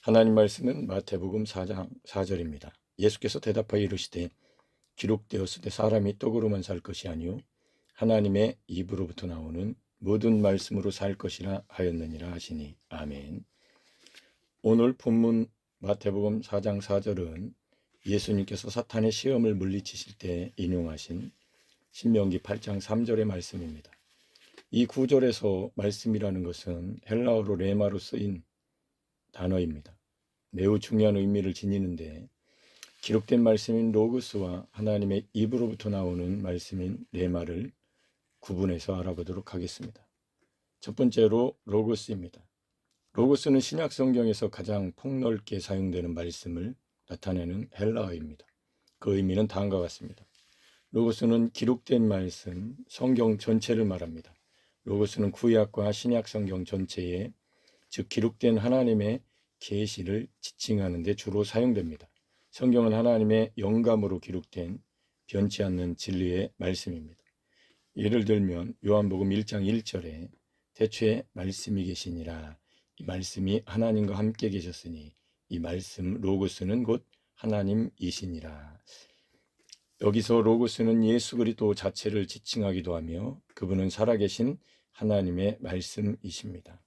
하나님 말씀은 마태복음 4장 4절입니다. 예수께서 대답하여 이르시되 기록되었으되 사람이 떡으로만 살 것이 아니요 하나님의 입으로부터 나오는 모든 말씀으로 살 것이라 하였느니라 하시니 아멘. 오늘 본문 마태복음 4장 4절은 예수님께서 사탄의 시험을 물리치실 때 인용하신 신명기 8장 3절의 말씀입니다. 이 구절에서 말씀이라는 것은 헬라어로 레마로 쓰인 단어입니다. 매우 중요한 의미를 지니는데 기록된 말씀인 로고스와 하나님의 입으로부터 나오는 말씀인 레마를 구분해서 알아보도록 하겠습니다. 첫 번째로 로고스입니다. 로고스는 신약 성경에서 가장 폭넓게 사용되는 말씀을 나타내는 헬라어입니다. 그 의미는 다음과 같습니다. 로고스는 기록된 말씀, 성경 전체를 말합니다. 로고스는 구약과 신약 성경 전체에 즉 기록된 하나님의 계시를 지칭하는 데 주로 사용됩니다. 성경은 하나님의 영감으로 기록된 변치 않는 진리의 말씀입니다. 예를 들면 요한복음 1장 1절에 태초에 말씀이 계시니라. 이 말씀이 하나님과 함께 계셨으니 이 말씀 로고스는 곧 하나님이시니라. 여기서 로고스는 예수 그리스도 자체를 지칭하기도 하며 그분은 살아계신 하나님의 말씀이십니다.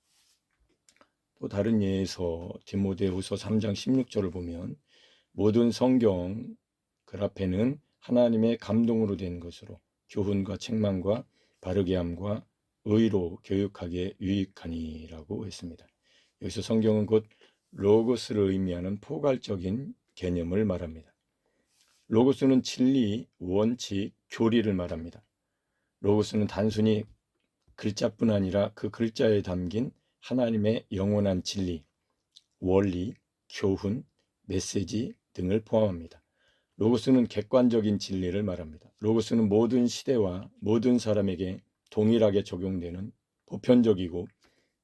또 다른 예에서 디모데후서 3장 16절을 보면 모든 성경 그라페는 하나님의 감동으로 된 것으로 교훈과 책망과 바르게 함과 의로 교육하기에 유익하니라고 했습니다. 여기서 성경은 곧 로고스를 의미하는 포괄적인 개념을 말합니다. 로고스는 진리, 원칙, 교리를 말합니다. 로고스는 단순히 글자뿐 아니라 그 글자에 담긴 하나님의 영원한 진리, 원리, 교훈, 메시지 등을 포함합니다. 로고스는 객관적인 진리를 말합니다. 로고스는 모든 시대와 모든 사람에게 동일하게 적용되는 보편적이고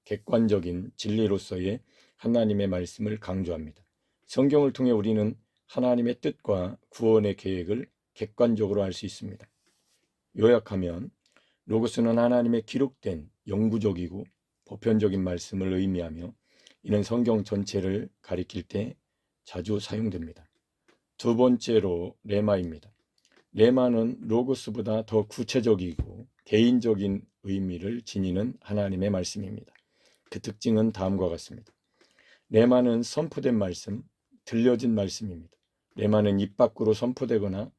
객관적인 진리로서의 하나님의 말씀을 강조합니다. 성경을 통해 우리는 하나님의 뜻과 구원의 계획을 객관적으로 알 수 있습니다. 요약하면 로고스는 하나님의 기록된 영구적이고 보편적인 말씀을 의미하며 이는 성경 전체를 가리킬 때 자주 사용됩니다. 두 번째로 레마입니다. 레마는 로고스보다 더 구체적이고 개인적인 의미를 지니는 하나님의 말씀입니다. 그 특징은 다음과 같습니다. 레마는 선포된 말씀, 들려진 말씀입니다. 레마는 입 밖으로 선포되거나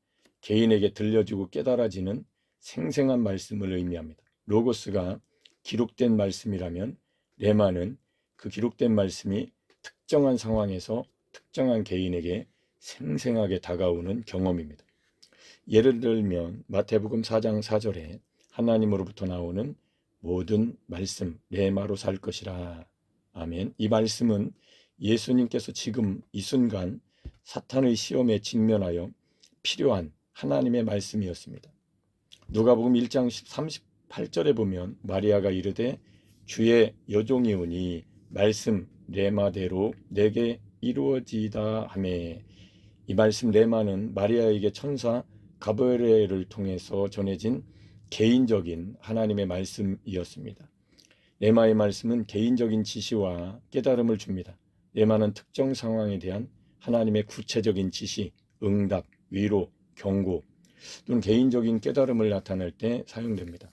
개인에게 들려지고 깨달아지는 생생한 말씀을 의미합니다. 로고스가 기록된 말씀이라면 레마는 그 기록된 말씀이 특정한 상황에서 특정한 개인에게 생생하게 다가오는 경험입니다. 예를 들면 마태복음 4장 4절에 하나님으로부터 나오는 모든 말씀 레마로 살 것이라. 아멘. 이 말씀은 예수님께서 지금 이 순간 사탄의 시험에 직면하여 필요한 하나님의 말씀이었습니다. 누가복음 1장 38절에 보면 마리아가 이르되 주의 여종이오니 말씀 레마대로 내게 이루어지다 하매. 이 말씀 레마는 마리아에게 천사 가브리엘을 통해서 전해진 개인적인 하나님의 말씀이었습니다. 레마의 말씀은 개인적인 지시와 깨달음을 줍니다. 레마는 특정 상황에 대한 하나님의 구체적인 지시, 응답, 위로, 경고 또는 개인적인 깨달음을 나타낼 때 사용됩니다.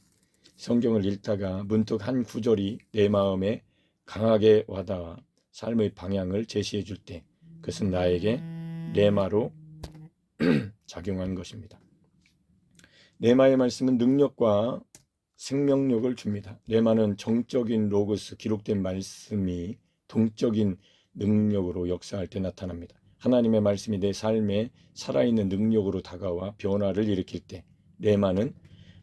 성경을 읽다가 문득 한 구절이 내 마음에 강하게 와닿아 삶의 방향을 제시해 줄 때 그것은 나에게 레마로 작용한 것입니다. 레마의 말씀은 능력과 생명력을 줍니다. 레마는 정적인 로고스, 기록된 말씀이 동적인 능력으로 역사할 때 나타납니다. 하나님의 말씀이 내 삶에 살아있는 능력으로 다가와 변화를 일으킬 때 레마는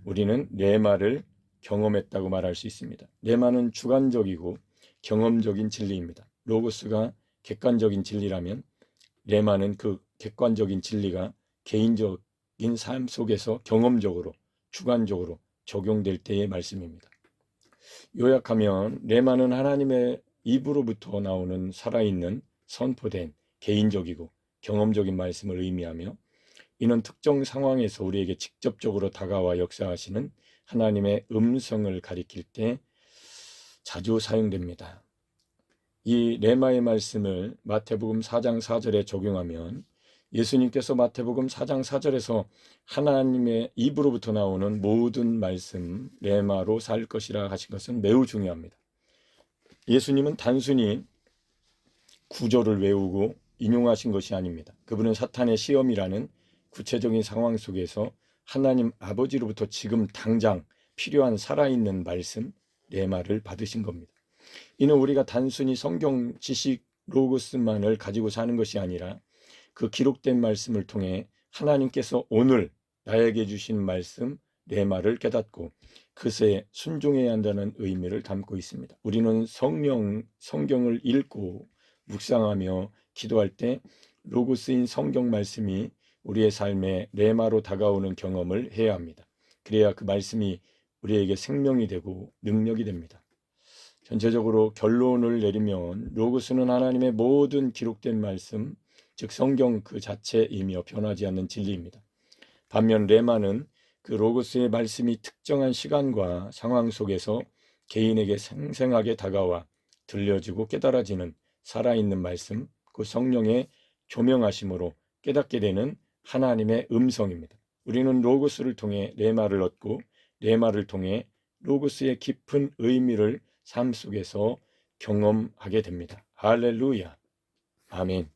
우리는 레마를 경험했다고 말할 수 있습니다. 레마는 주관적이고 경험적인 진리입니다. 로고스가 객관적인 진리라면 레마는 그 객관적인 진리가 개인적인 삶 속에서 경험적으로 주관적으로 적용될 때의 말씀입니다. 요약하면 레마는 하나님의 입으로부터 나오는 살아있는 선포된 개인적이고 경험적인 말씀을 의미하며 이는 특정 상황에서 우리에게 직접적으로 다가와 역사하시는 하나님의 음성을 가리킬 때 자주 사용됩니다. 이 레마의 말씀을 마태복음 4장 4절에 적용하면 예수님께서 마태복음 4장 4절에서 하나님의 입으로부터 나오는 모든 말씀 레마로 살 것이라 하신 것은 매우 중요합니다. 예수님은 단순히 구절을 외우고 인용하신 것이 아닙니다. 그분은 사탄의 시험이라는 구체적인 상황 속에서 하나님 아버지로부터 지금 당장 필요한 살아있는 말씀 레마를 받으신 겁니다. 이는 우리가 단순히 성경 지식 로고스만을 가지고 사는 것이 아니라 그 기록된 말씀을 통해 하나님께서 오늘 나에게 주신 말씀 레마를 깨닫고 그새 순종해야 한다는 의미를 담고 있습니다. 우리는 성경을 읽고 묵상하며 기도할 때 로고스인 성경 말씀이 우리의 삶에 레마로 다가오는 경험을 해야 합니다. 그래야 그 말씀이 우리에게 생명이 되고 능력이 됩니다. 전체적으로 결론을 내리면 로고스는 하나님의 모든 기록된 말씀, 즉 성경 그 자체이며 변하지 않는 진리입니다. 반면 레마는 그 로고스의 말씀이 특정한 시간과 상황 속에서 개인에게 생생하게 다가와 들려지고 깨달아지는 살아있는 말씀, 그 성령의 조명하심으로 깨닫게 되는 하나님의 음성입니다. 우리는 로고스를 통해 레마를 얻고 레마를 통해 로고스의 깊은 의미를 삶 속에서 경험하게 됩니다. 할렐루야. 아멘.